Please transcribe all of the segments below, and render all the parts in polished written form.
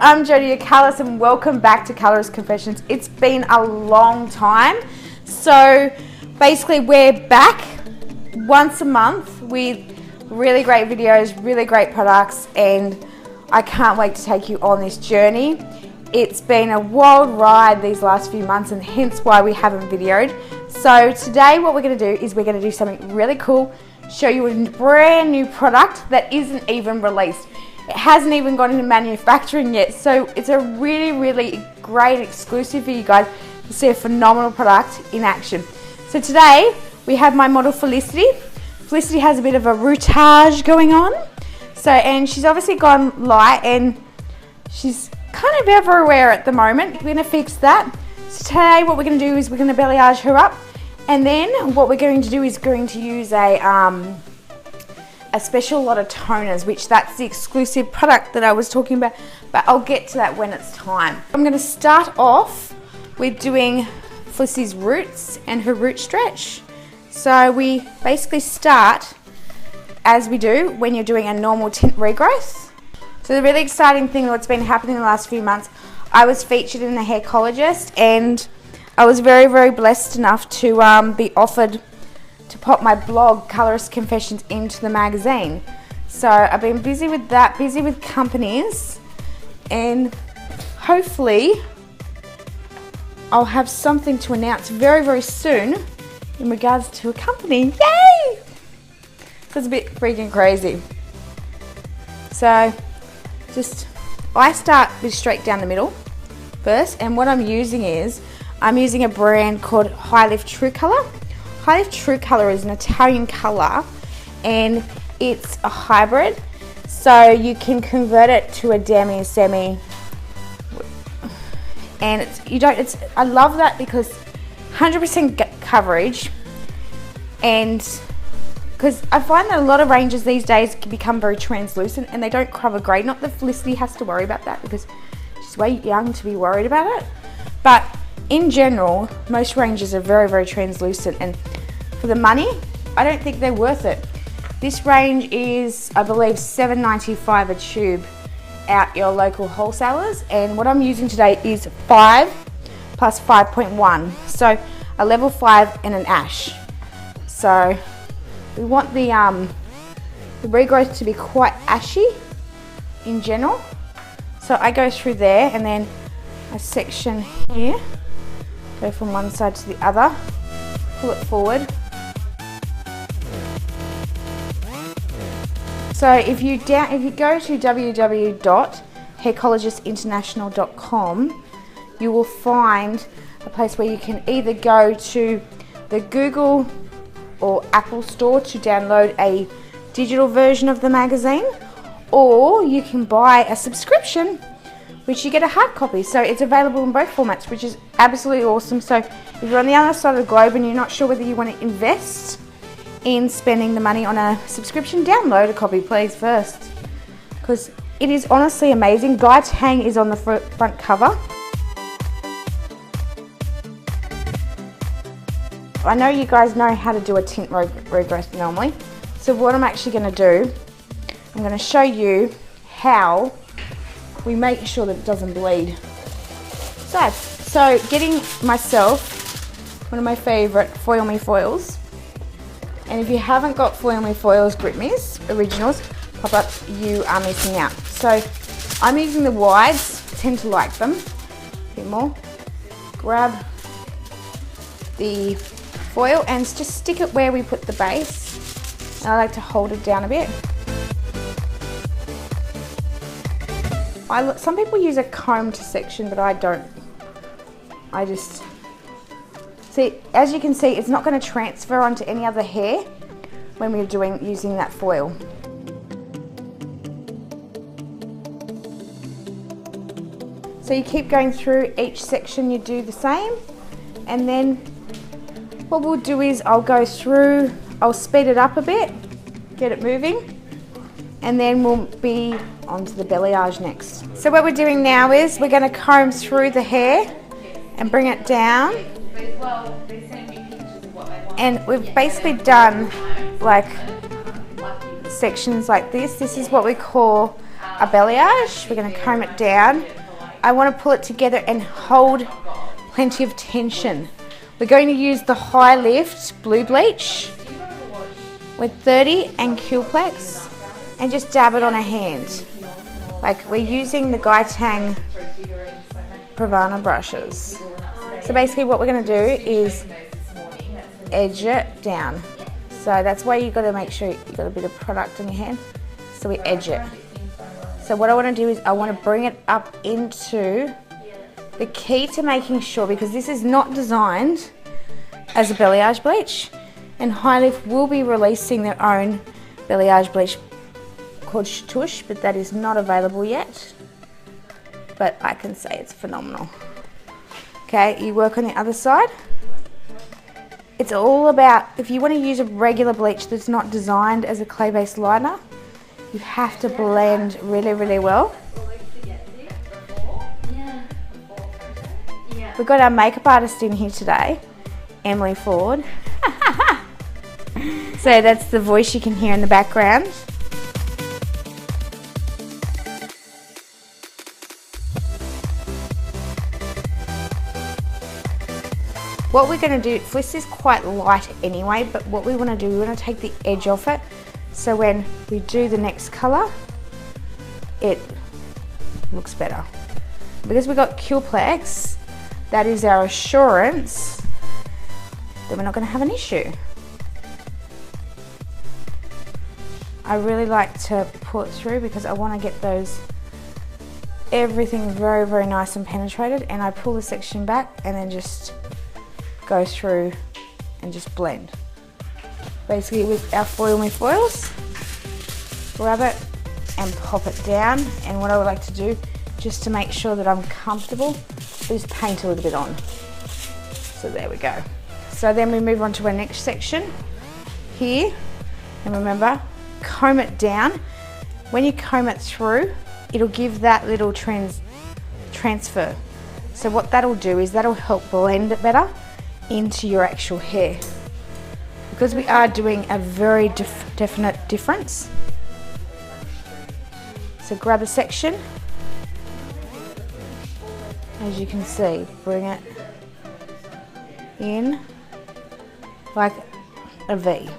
I'm Jodie Yakalis and welcome back to Colourist Confessions. It's been a long time. So basically we're back once a month with really great videos, really great products, and I can't wait to take you on this journey. It's been a wild ride these last few months and hence why we haven't videoed. So today what we're going to do is we're going to do something really cool, show you a brand new product that isn't even released. It hasn't even gone into manufacturing yet, so it's a really great exclusive for you guys to see a phenomenal product in action. So today we have my model Felicity. Felicity has a bit of a routage going on, and she's obviously gone light and she's kind of everywhere at the moment. We're going to fix that. So today what we're going to do is we're going to balayage her up, and then what we're going to do is going to use a special lot of toners, which that's the exclusive product that I was talking about, but I'll get to that when it's time. I'm going to start off with doing Felicity's roots and her root stretch. So we basically start as we do when you're doing a normal tint regrowth. So the really exciting thing that's been happening in the last few months, I was featured in the Haircologist and I was very blessed enough to be offered to pop my blog Colourist Confessions into the magazine. So I've been busy with that, busy with companies, and hopefully I'll have something to announce very soon in regards to a company. Yay! That's a bit freaking crazy. So I start with straight down the middle first, and what I'm using is I'm using a brand called Hi Lift Cureplex. Hi Lift Cureplex is an Italian colour and it's a hybrid, so you can convert it to a demi, semi, and I love that because 100% coverage, and because I find that a lot of ranges these days can become very translucent and they don't cover grade. Not that Felicity has to worry about that because she's way young to be worried about it, but in general, most ranges are very translucent, and for the money, I don't think they're worth it. This range is, I believe, $7.95 a tube at your local wholesalers, and what I'm using today is 5 plus 5.1, so a level 5 and an ash. So we want the regrowth to be quite ashy in general. So I go through there and then a section here. Go from one side to the other, pull it forward. So if you go to www.haircologistinternational.com, you will find a place where you can either go to the Google or Apple store to download a digital version of the magazine, or you can buy a subscription which you get a hard copy. So it's available in both formats, which is absolutely awesome. So if you're on the other side of the globe and you're not sure whether you want to invest in spending the money on a subscription, download a copy please first, because it is honestly amazing. Guy Tang is on the front cover. I know you guys know how to do a tint regrowth normally, so what I'm actually going to do, I'm going to show you how we make sure that it doesn't bleed. So getting myself one of my favourite Foil Me foils, and if you haven't got Foil Me foils, Grip Me's originals pop up, you are missing out. So I'm using the wides, I tend to like them a bit more. Grab the foil and just stick it where we put the base, and I like to hold it down a bit. Some people use a comb to section, but I don't. I just see, as you can see, it's not going to transfer onto any other hair when we're using that foil. So you keep going through each section, you do the same, and then what we'll do is I'll go through, I'll speed it up a bit, get it moving, and then we'll be onto the balayage next. So what we're doing now is we're going to comb through the hair and bring it down, and we've basically done like sections like this. This is what we call a balayage. We're going to comb it down. I want to pull it together and hold plenty of tension. We're going to use the Hi Lift Blue Bleach with 30 and Cureplex and just dab it on a hand. Like we're using the Gaitang Pravana brushes. So basically what we're going to do is edge it down. So that's why you've got to make sure you've got a bit of product on your hand. So we edge it. So what I want to do is I want to bring it up into the key to making sure, because this is not designed as a balayage bleach, and Hi Lift will be releasing their own balayage bleach called Tush, but that is not available yet. But I can say it's phenomenal. Okay, you work on the other side. It's all about, if you want to use a regular bleach that's not designed as a clay-based liner, you have to blend really, really well. We've got our makeup artist in here today, Emily Ford. So that's the voice you can hear in the background. What we're going to do, Fliss is quite light anyway, but what we want to do, we want to take the edge off it, so when we do the next colour, it looks better. Because we've got Cureplex, that is our assurance that we're not going to have an issue. I really like to pull it through because I want to get everything very, very nice and penetrated, and I pull the section back and then just go through and just blend. Basically with our foil foils, grab it and pop it down, and what I would like to do, just to make sure that I'm comfortable, is paint a little bit on. So there we go. So then we move on to our next section here, and remember, comb it down. When you comb it through, it'll give that little transfer. So what that'll do is that'll help blend it better into your actual hair, because we are doing a very definite difference. So grab a section, as you can see, bring it in like a V.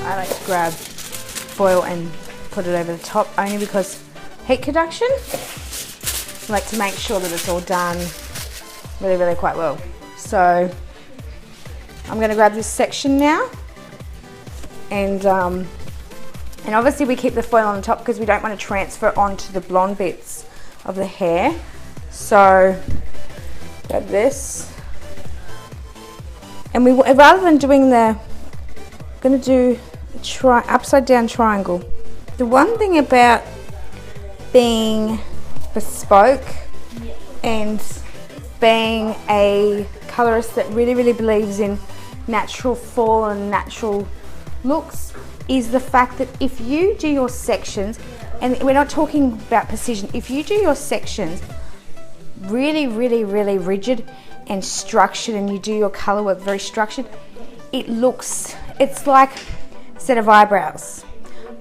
I like to grab foil and put it over the top, only because heat conduction. I like to make sure that it's all done really, really quite well. So I'm going to grab this section now, and obviously we keep the foil on the top because we don't want to transfer onto the blonde bits of the hair. So grab this, and rather than doing I'm going to do upside down triangle. The one thing about being bespoke and being a colorist that really, really believes in natural fall and natural looks is the fact that if you do your sections, and we're not talking about precision, if you do your sections really, really, really rigid and structured, and you do your color work very structured, it's like a set of eyebrows.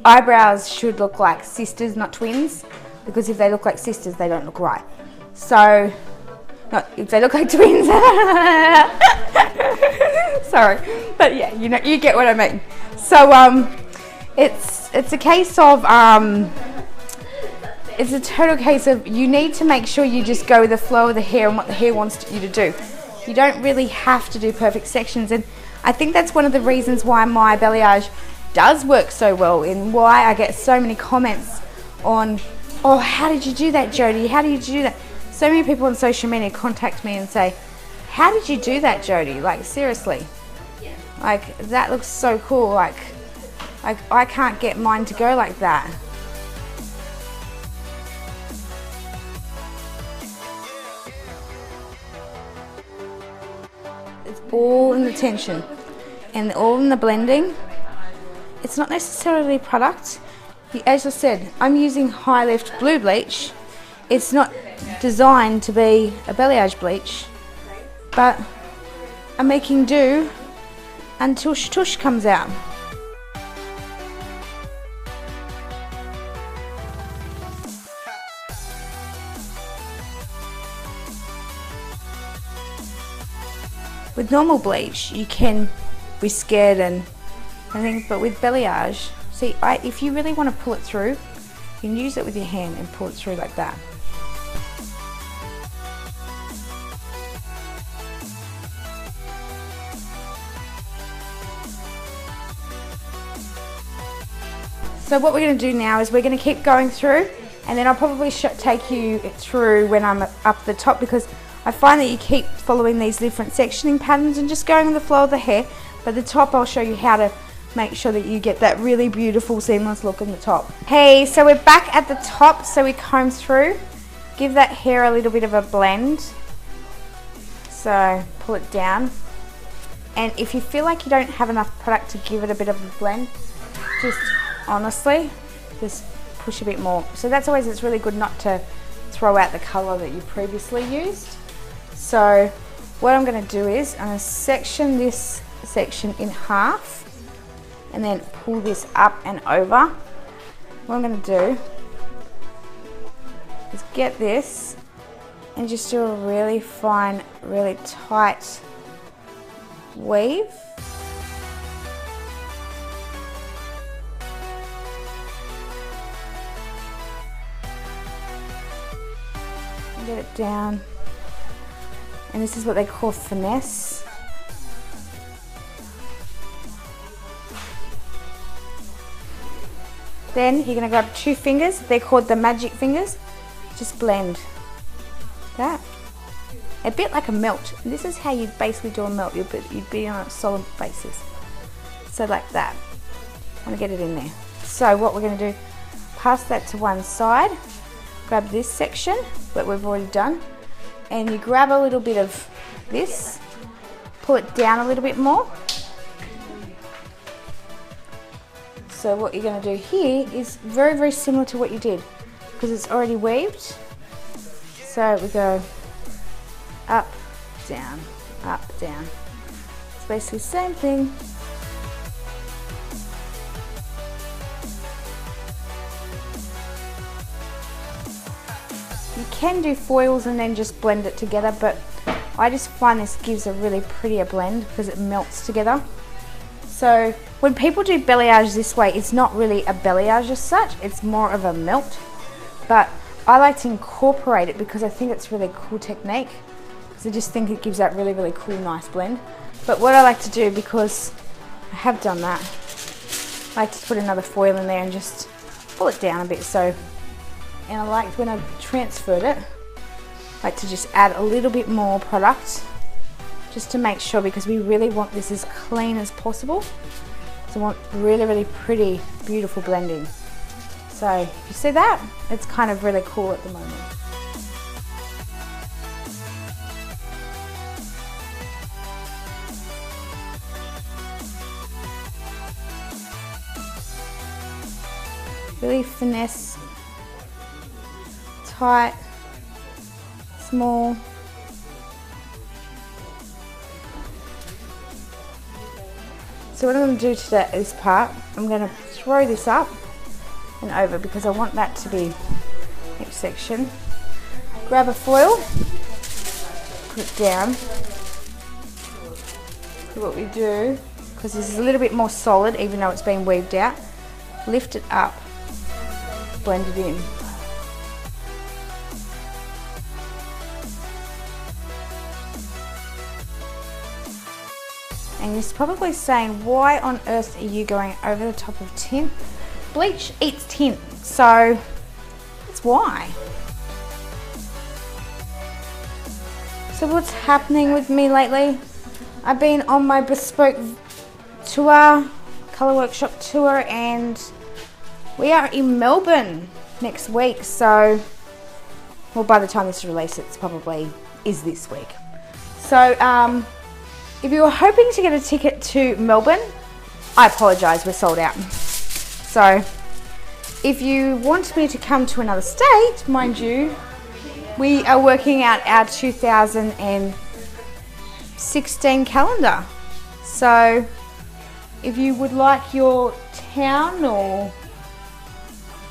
Eyebrows should look like sisters, not twins, because if they look like sisters, they don't look right. So, if they look like twins, sorry, but yeah, you get what I mean. So, it's a case of, it's a total case of, you need to make sure you just go with the flow of the hair and what the hair wants you to do. You don't really have to do perfect sections, and I think that's one of the reasons why my balayage does work so well, and why I get so many comments on, oh, how did you do that, Jodie? How did you do that? So many people on social media contact me and say, how did you do that, Jodie? Like, seriously. Like, that looks so cool. Like I can't get mine to go like that. It's all in the tension and all in the blending. it's not necessarily product. As I said, I'm using Hi Lift Blue Bleach. It's not designed to be a balayage bleach, but I'm making do until Tush comes out. With normal bleach, you can be scared and think, but with balayage, see, if you really want to pull it through, you can use it with your hand and pull it through like that. So what we're going to do now is we're going to keep going through, and then I'll probably take you through when I'm up the top, because I find that you keep following these different sectioning patterns and just going with the flow of the hair. But the top, I'll show you how to make sure that you get that really beautiful seamless look in the top. Hey, so we're back at the top, so we comb through, give that hair a little bit of a blend. So pull it down, and if you feel like you don't have enough product to give it a bit of a blend, just honestly, just push a bit more. So that's always, it's really good not to throw out the color that you previously used. So what I'm going to do is I'm going to section this section in half and then pull this up and over. What I'm going to do is get this and just do a really fine, really tight weave. Get it down, and this is what they call finesse. Then you're going to grab 2 fingers, they're called the magic fingers, just blend that, a bit like a melt. This is how you basically do a melt, you'd be on a solid basis, so like that. I'm going to get it in there. So what we're going to do, pass that to one side, grab this section that we've already done, and you grab a little bit of this, pull it down a little bit more. So what you're going to do here is very, very similar to what you did, because it's already weaved. So we go up, down, up, down. It's basically the same thing. You can do foils and then just blend it together, but I just find this gives a really prettier blend because it melts together. So when people do balayage this way, it's not really a balayage as such, it's more of a melt. But I like to incorporate it because I think it's a really cool technique. Because I just think it gives that really, really cool, nice blend. But what I like to do, because I have done that, I like to put another foil in there and just pull it down a bit. So, and I like, when I've transferred it, I like to just add a little bit more product just to make sure, because we really want this as clean as possible. So I want really, really pretty, beautiful blending. So you see that? It's kind of really cool at the moment. Really finesse, tight, small. So what I'm going to do to this part, I'm going to throw this up and over because I want that to be next section. Grab a foil, put it down. So what we do, because this is a little bit more solid even though it's been weaved out, lift it up, blend it in. And you're probably saying, why on earth are you going over the top of tint? Bleach eats tint, so that's why. So what's happening with me lately? I've been on my bespoke tour, colour workshop tour, and we are in Melbourne next week. So, well, by the time this is released, it's probably is this week. So, if you were hoping to get a ticket to Melbourne, I apologize, we're sold out. So if you want me to come to another state, mind you, we are working out our 2016 calendar. So if you would like your town or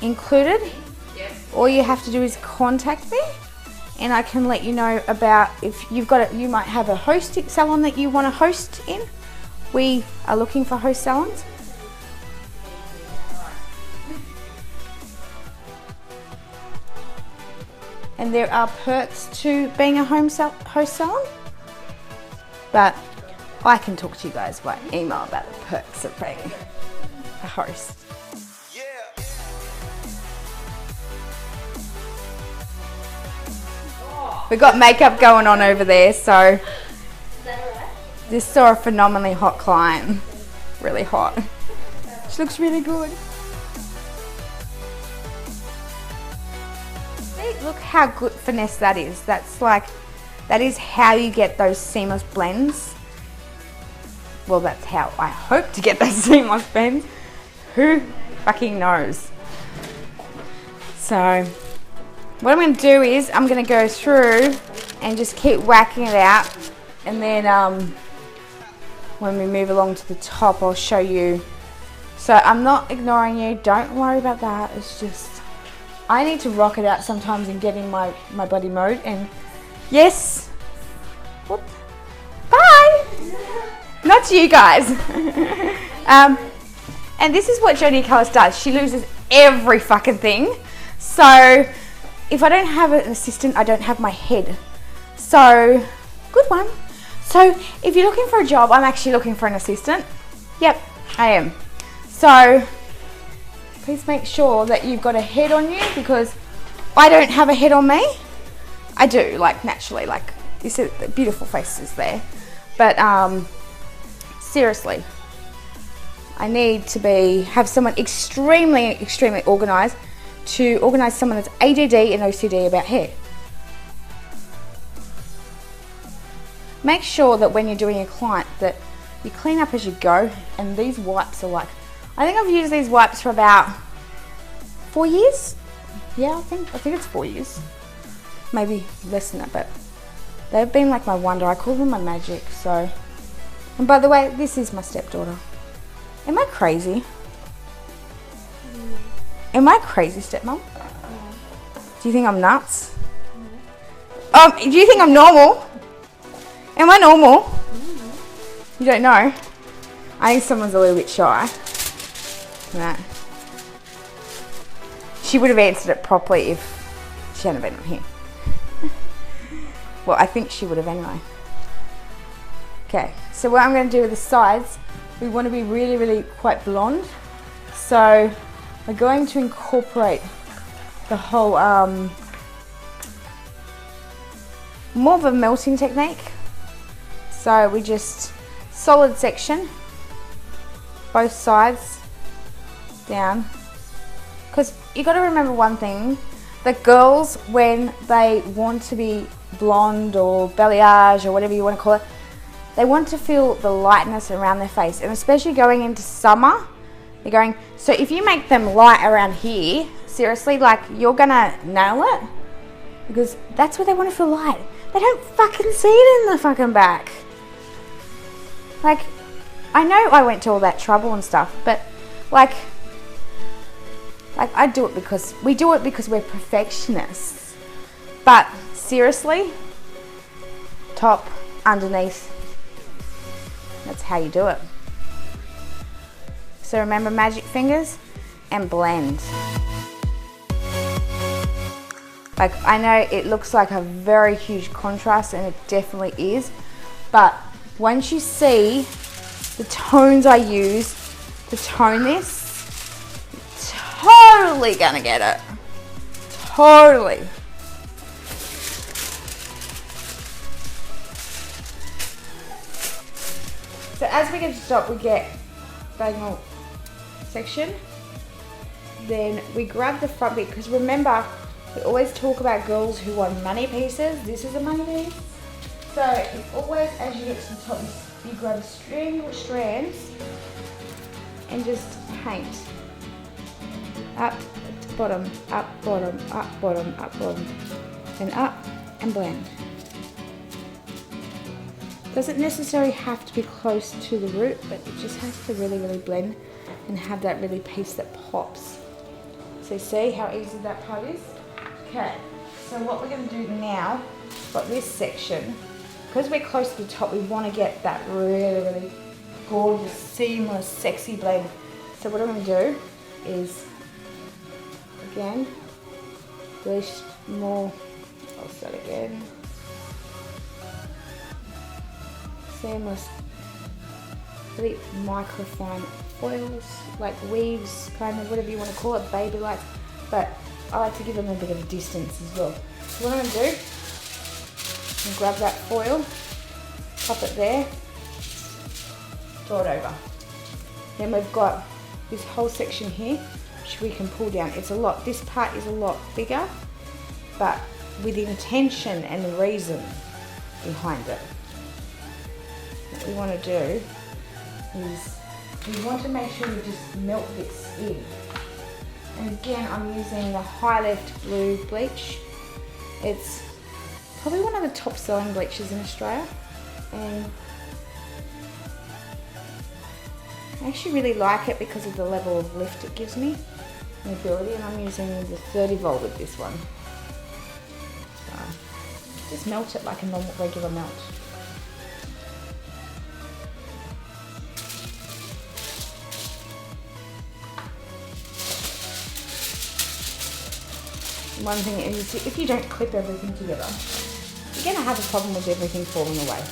included, all you have to do is contact me and I can let you know about if you've got it. You might have a host salon that you want to host in. We are looking for host salons. And there are perks to being a host salon, but I can talk to you guys by email about the perks of being a host. We've got makeup going on over there, so just saw a phenomenally hot client. Really hot. She looks really good. Look how good finesse that is. That is how you get those seamless blends. Well, that's how I hope to get those seamless blends. Who fucking knows? So what I'm going to do is I'm going to go through and just keep whacking it out, and then when we move along to the top I'll show you. So I'm not ignoring you, don't worry about that. It's just I need to rock it out sometimes and get in my bloody mode. And yes, whoop, bye, not to you guys. And this is what Jodie Yakalis does. She loses every fucking thing. So if I don't have an assistant, I don't have my head. So good one. So if you're looking for a job, I'm actually looking for an assistant. Yep, I am. So please make sure that you've got a head on you, because I don't have a head on me. I do, like naturally, like you see the beautiful faces there. But seriously, I need to have someone extremely organized to organize someone that's ADD and OCD about hair. Make sure that when you're doing a client that you clean up as you go, and these wipes are like, I think I've used these wipes for about 4 years. Yeah, I think it's 4 years. Maybe less than that, but they've been like my wonder. I call them my magic. So, and by the way, this is my stepdaughter. Am I crazy? Am I crazy, stepmom? Do you think I'm nuts? Do you think I'm normal? Am I normal? You don't know? I think someone's a little bit shy. No. She would have answered it properly if she hadn't been on here. Well, I think she would have anyway. Okay, so what I'm going to do with the sides, we want to be really quite blonde. So we're going to incorporate the whole, more of a melting technique. So we just solid section, both sides down. Because you got to remember one thing, that girls, when they want to be blonde or balayage or whatever you want to call it, they want to feel the lightness around their face, and especially going into summer, they're going, so if you make them light around here, seriously, like you're gonna nail it, because that's where they want to feel light. They don't fucking see it in the fucking back. Like, I know I went to all that trouble and stuff, but like I do it because we do it because we're perfectionists. But seriously, top, underneath, that's how you do it. So remember, magic fingers and blend. Like, I know it looks like a very huge contrast, and it definitely is, but once you see the tones I use to tone this, totally gonna get it. Totally. So as we get to the top, we get diagonal section. Then we grab the front bit, because remember, we always talk about girls who want money pieces. This is a money piece. So it's always, as you get to the top, you grab a string or strands and just paint. Up, bottom, up, bottom, up, bottom, up, bottom. Then up and blend. Doesn't necessarily have to be close to the root, but it just has to really, really blend and have that really piece that pops. So see how easy that part is? Okay, so what we're going to do now, got this section, because we're close to the top, we want to get that really, really gorgeous, seamless, sexy blend. So what I'm going to do is, again, bleach more. I'll start again. Seamless, really microfine foils, like weaves, kind of, whatever you want to call it, baby lights, but I like to give them a bit of a distance as well. So what I'm going to do, I'm going to grab that foil, pop it there, draw it over. Then we've got this whole section here, which we can pull down. It's a lot, this part is a lot bigger, but with intention and reason behind it. What we want to do is we want to make sure we just melt this in. And again, I'm using the Hi Lift Blue bleach. It's probably one of the top selling bleaches in Australia, and I actually really like it because of the level of lift it gives me and ability, and I'm using the 30 volt with this one. So just melt it like a normal regular melt. One thing is, if you don't clip everything together, you're going to have a problem with everything falling away.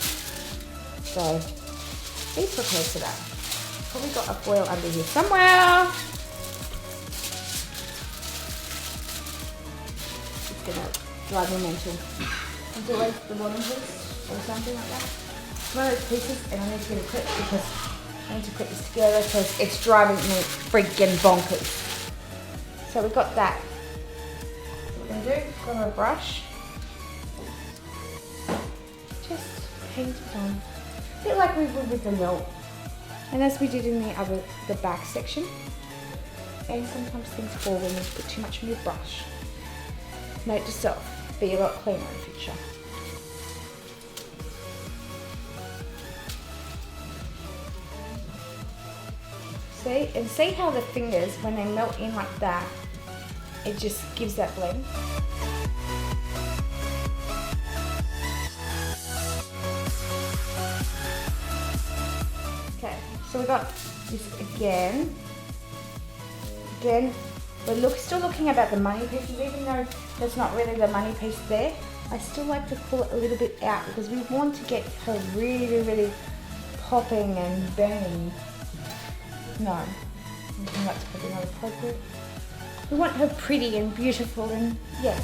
So be prepared for that. Probably got a foil under here somewhere. It's going to drive me mental. It's always the bottom piece or something like that. It's one of those pieces, and I need to get a clip because I need to put this together because it's driving me freaking bonkers. So we've got that. What we're going to do, grab a brush, just paint it on, a bit like we would with the melt, and as we did in the back section. And sometimes things fall when you put too much on your brush. Note to self, be a lot cleaner in the future. See, and see how the fingers, when they melt in like that, it just gives that blend. Okay, so we got this again. Again, we're still looking about the money pieces, even though that's not really the money piece there. I still like to pull it a little bit out because we want to get her really, really popping and burning. No, I think that's probably not appropriate. We want her pretty and beautiful and yes.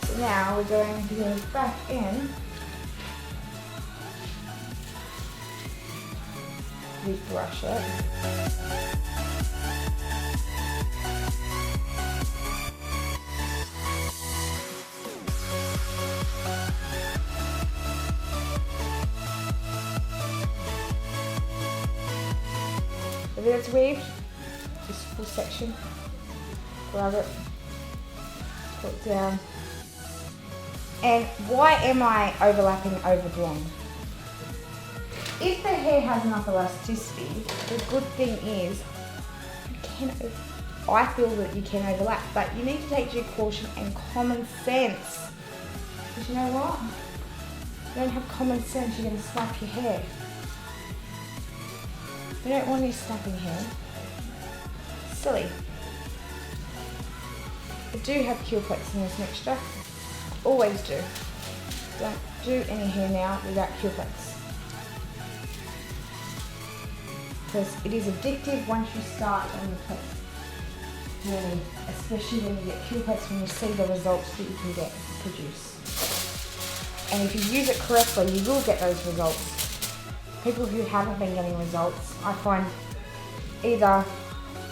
So now we're going to go back in. We brush it. If it's weaved, this full section, grab it, put it down. And why am I overlapping over blonde? If the hair has enough elasticity, the good thing is I feel that you can overlap, but you need to take due caution and common sense. Because you know what? If you don't have common sense, you're going to snap your hair. We don't want any snapping hair. Silly. I do have Cureplex in this mixture. Always do. Don't do any hair now without Cureplex. Because it is addictive once you start on your place. Really, especially when you get Cureplex, when you see the results that you can get produce. And if you use it correctly, you will get those results. People who haven't been getting results, I find either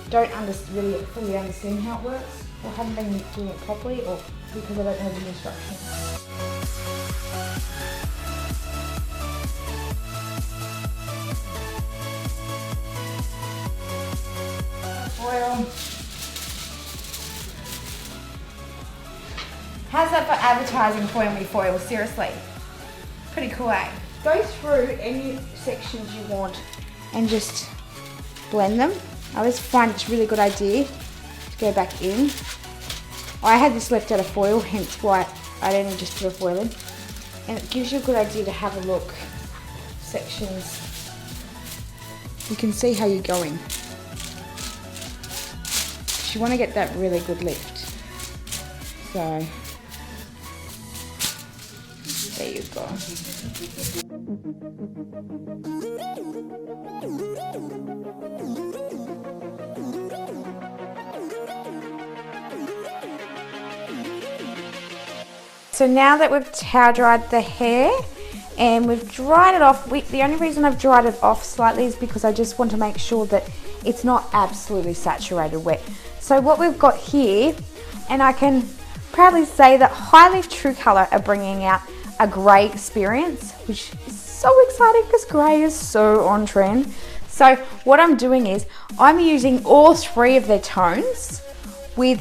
don't really fully understand how it works, or haven't been doing it properly, or because I don't know the instructions. foil. How's that for advertising foil me foil? Seriously. Pretty cool, eh? Go through any sections you want and just blend them. I always find it's a really good idea to go back in. I had this left out of foil, hence why I only just put a foil in. And it gives you a good idea to have a look. Sections. You can see how you're going. You want to get that really good lift. So, there you go. So now that we've towel dried the hair and we've dried it off, the only reason I've dried it off slightly is because I just want to make sure that it's not absolutely saturated wet. So what we've got here, and I can proudly say that Hi Lift Cureplex are bringing out a grey experience, which is so exciting because grey is so on trend. So what I'm doing is I'm using all three of their tones with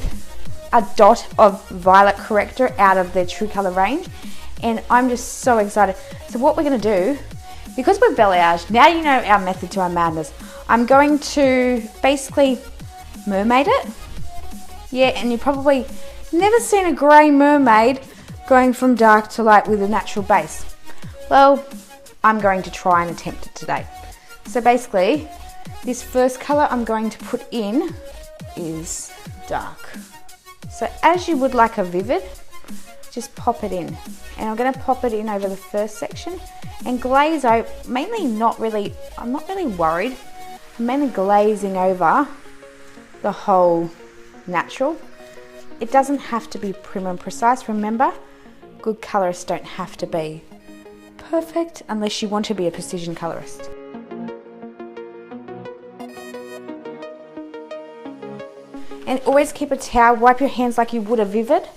a dot of violet corrector out of their True Colour range, and I'm just so excited. So what we're going to do, because we're balayage, now you know our method to our madness. I'm going to basically mermaid it. Yeah, and you've probably never seen a grey mermaid going from dark to light with a natural base. Well, I'm going to try and attempt it today. So basically, this first colour I'm going to put in is dark. So as you would like a vivid, just pop it in. And I'm going to pop it in over the first section and glaze out, mainly I'm not really worried. I'm mainly glazing over the whole natural. It doesn't have to be prim and precise. Remember, good colorists don't have to be perfect unless you want to be a precision colorist. And always keep a towel, wipe your hands like you would a vivid.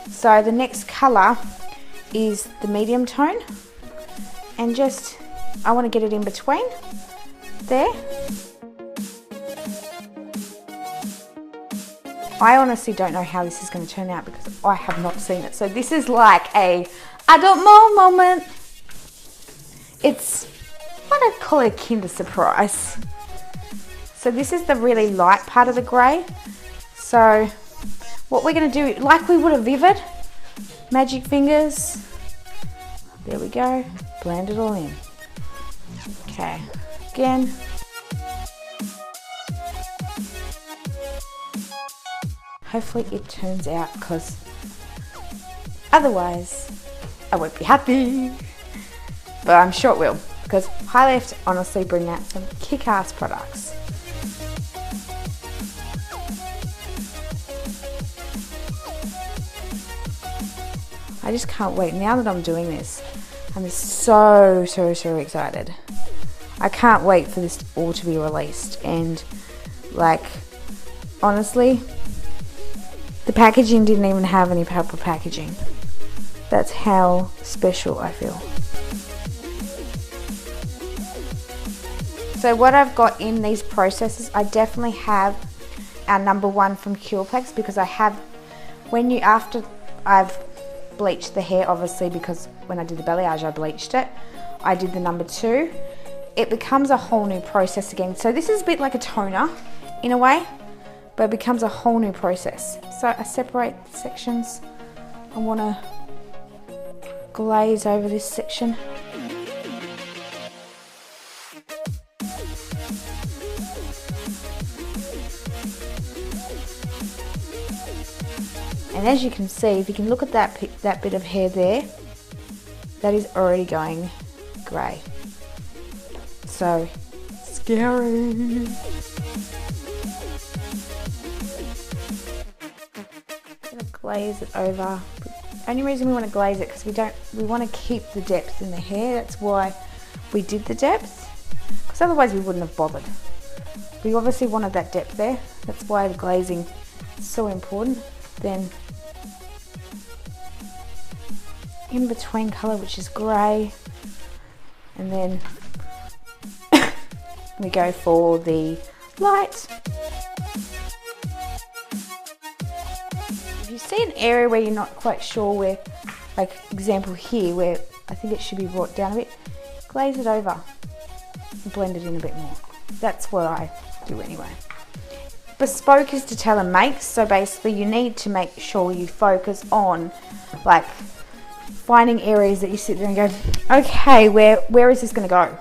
So the next color is the medium tone, and just, I want to get it in between there. I honestly don't know how this is going to turn out because I have not seen it. So this is like a I don't know moment. It's what I'd call a Kinder surprise. So this is the really light part of the grey. So what we're going to do, like we would a vivid, magic fingers, there we go, blend it all in. Okay, again. Hopefully it turns out, because otherwise I won't be happy. But I'm sure it will, because Hi Lift honestly bring out some kick-ass products. I just can't wait. Now that I'm doing this, I'm just so excited. I can't wait for this all to be released. And like, honestly, the packaging didn't even have any purple packaging. That's how special I feel. So what I've got in these processes, I definitely have our #1 from Cureplex, because I have, after I've bleached the hair, obviously, because when I did the balayage I bleached it, I did the #2. It becomes a whole new process again. So this is a bit like a toner in a way, but it becomes a whole new process. So I separate sections. I want to glaze over this section. And as you can see, if you can look at that bit of hair there, that is already going grey. So scary. Glaze it over. Only reason we want to glaze it because we want to keep the depth in the hair. That's why we did the depth, because otherwise we wouldn't have bothered. We obviously wanted that depth there. That's why the glazing is so important. Then in between colour, which is grey, and then we go for the light. see an area where you're not quite sure where, like example here, where I think it should be brought down a bit, glaze it over and blend it in a bit more. That's what I do anyway. Bespoke is to tailor make, so basically you need to make sure you focus on like finding areas that you sit there and go, okay, where is this going to go?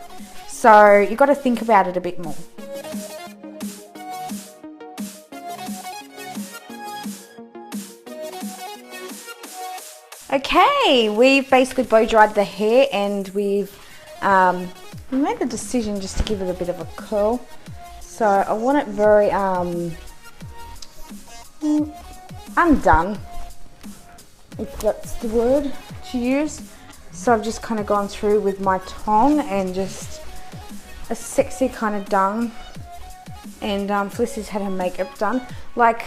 So you've got to think about it a bit more. Okay, we've basically blow dried the hair, and we've made the decision just to give it a bit of a curl. So I want it very undone, if that's the word to use. So I've just kind of gone through with my tong and just a sexy kind of done. And Felicity's had her makeup done. Like,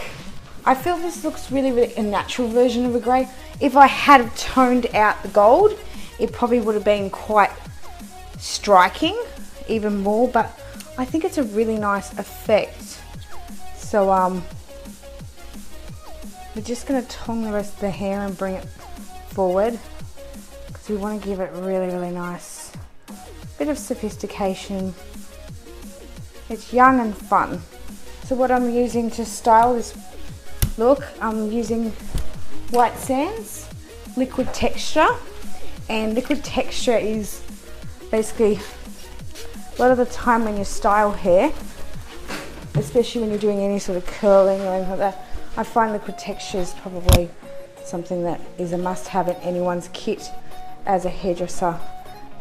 I feel this looks really a natural version of a grey. If I had toned out the gold, it probably would have been quite striking even more, but I think it's a really nice effect. So we're just going to tong the rest of the hair and bring it forward, because we want to give it really nice bit of sophistication. It's young and fun. So what I'm using to style this look, I'm using white sands, liquid texture, and liquid texture is basically a lot of the time when you style hair, especially when you're doing any sort of curling or anything like that, I find liquid texture is probably something that is a must-have in anyone's kit as a hairdresser.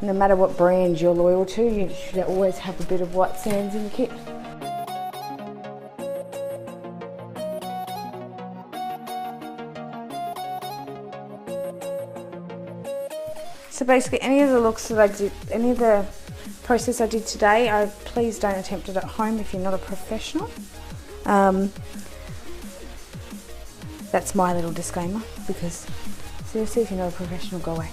No matter what brand you're loyal to, you should always have a bit of white sands in your kit. So basically any of the looks that I did, any of the process I did today, please don't attempt it at home if you're not a professional. That's my little disclaimer, because seriously, if you're not a professional, go away.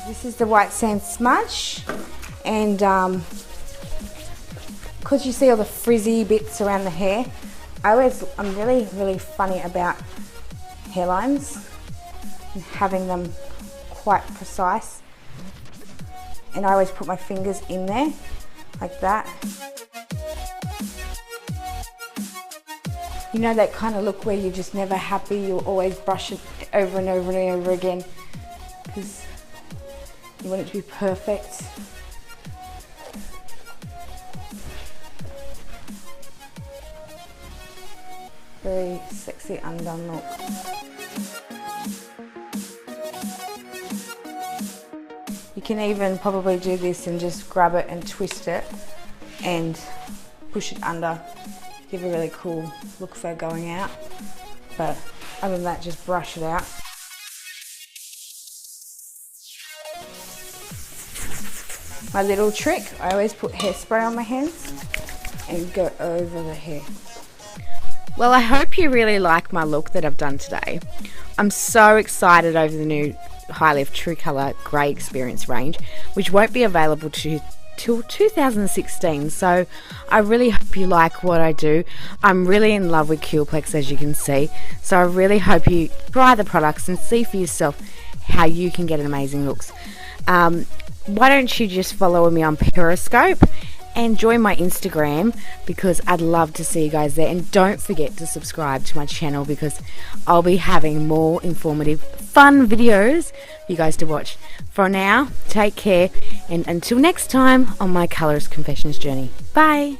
This is the white sand smudge, and because you see all the frizzy bits around the hair, I'm really funny about hairlines and having them quite precise, and I always put my fingers in there like that. You know that kind of look where you're just never happy, you'll always brush it over and over and over again because you want it to be perfect. Very sexy undone look. You can even probably do this and just grab it and twist it and push it under. Give a really cool look for going out. But other than that, just brush it out. My little trick, I always put hairspray on my hands and go over the hair. Well, I hope you really like my look that I've done today. I'm so excited over the new Hi Lift True Colour Grey Experience range, which won't be available till 2016, so I really hope you like what I do. I'm really in love with Cureplex, as you can see, so I really hope you try the products and see for yourself how you can get amazing looks. Why don't you just follow me on Periscope and join my Instagram, because I'd love to see you guys there. And don't forget to subscribe to my channel, because I'll be having more informative, fun videos for you guys to watch. For now, take care, and until next time on my Colourist Confessions journey. Bye!